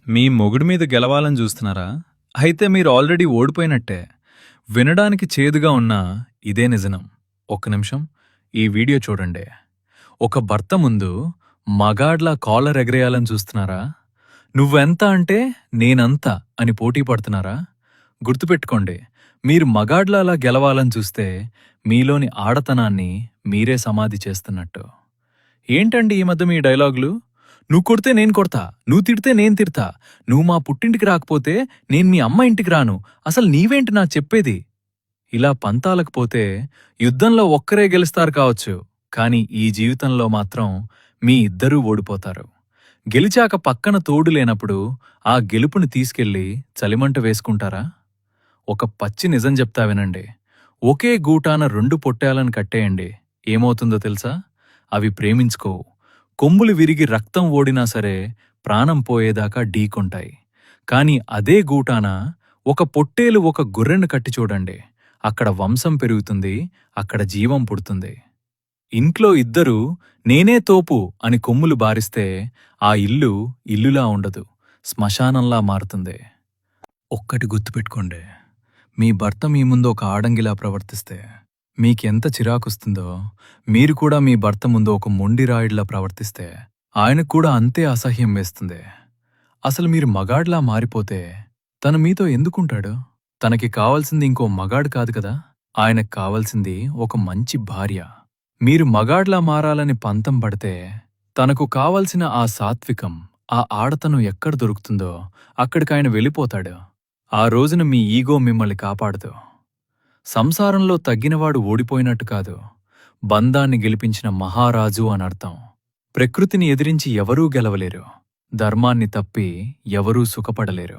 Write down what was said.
మీ మొగుడి మీద గెలవాలని చూస్తున్నారా? అయితే మీరు ఆల్రెడీ ఓడిపోయినట్టే. వినడానికి చేదుగా ఉన్నా ఇదే నిజం. ఒక్క నిమిషం ఈ వీడియో చూడండి. ఒక భర్త ముందు మగాడ్లా కాలర్ ఎగరేయాలని చూస్తున్నారా? నువ్వెంత అంటే నేనంత అని పోటీ పడుతున్నారా? గుర్తుపెట్టుకోండి, మీరు మగాడ్లా అలా గెలవాలని చూస్తే మీలోని ఆడతనాన్ని మీరే సమాధి చేస్తున్నట్టు. ఏంటండి ఈ మధ్య మీ డైలాగులు? నువ్వు కొడితే నేను కొడతా, నువ్వు తిడితే నేను తిడతా, నువ్వు మా పుట్టింటికి రాకపోతే నేను మీ అమ్మ ఇంటికి రాను, అసలు నీవేంటి నా చెప్పేది? ఇలా పంతాలకు పోతే యుద్ధంలో ఒక్కరే గెలుస్తారు కావచ్చు, కాని ఈ జీవితంలో మాత్రం మీ ఇద్దరూ ఓడిపోతారు. గెలిచాక పక్కన తోడు లేనప్పుడు ఆ గెలుపుని తీసుకెళ్లి చలిమంట వేసుకుంటారా? ఒక పచ్చి నిజం చెప్తా వినండి. ఒకే గూటాన 2 పొట్టేలను కట్టేయండి, ఏమవుతుందో తెలుసా? అవి ప్రేమించుకోవు. కొమ్ములు విరిగి రక్తం ఓడినా సరే ప్రాణం పోయేదాకా ఢీకొంటాయి. కాని అదే గూటాన ఒక పొట్టేలు ఒక గొర్రెను కట్టి చూడండి, అక్కడ వంశం పెరుగుతుంది, అక్కడ జీవం పుడుతుంది. ఇంట్లో ఇద్దరూ నేనే తోపు అని కొమ్ములు బారిస్తే ఆ ఇల్లు ఇల్లులా ఉండదు, శ్మశానంలా మారుతుంది. ఒక్కటి గుర్తుపెట్టుకోండి, మీ భర్త మీ ముందు ఒక ఆడంగిలా ప్రవర్తిస్తే మీకెంత చిరాకొస్తుందో, మీరు కూడా మీ భర్త ముందు ఒక మొండిరాయుడిలా ప్రవర్తిస్తే ఆయనకు కూడా అంతే అసహ్యం వేస్తుంది. అసలు మీరు మగాడ్లా మారిపోతే తను మీతో ఎందుకుంటాడు? తనకి కావాల్సింది ఇంకో మగాడు కాదు కదా, ఆయనకు కావాల్సింది ఒక మంచి భార్య. మీరు మగాడ్లా మారాలని పంతం పడితే తనకు కావలసిన ఆ సాత్వికం, ఆ ఆడతనం ఎక్కడ దొరుకుతుందో అక్కడికాయన వెళ్ళిపోతాడు. ఆ రోజున మీ ఈగో మిమ్మల్ని కాపాడదు. సంసారంలో తగ్గినవాడు ఓడిపోయినట్టు కాదు, బంధాన్ని గెలిపించిన మహారాజు అనర్థం. ప్రకృతిని ఎదిరించి ఎవరూ గెలవలేరు, ధర్మాన్ని తప్పి ఎవరూ సుఖపడలేరు.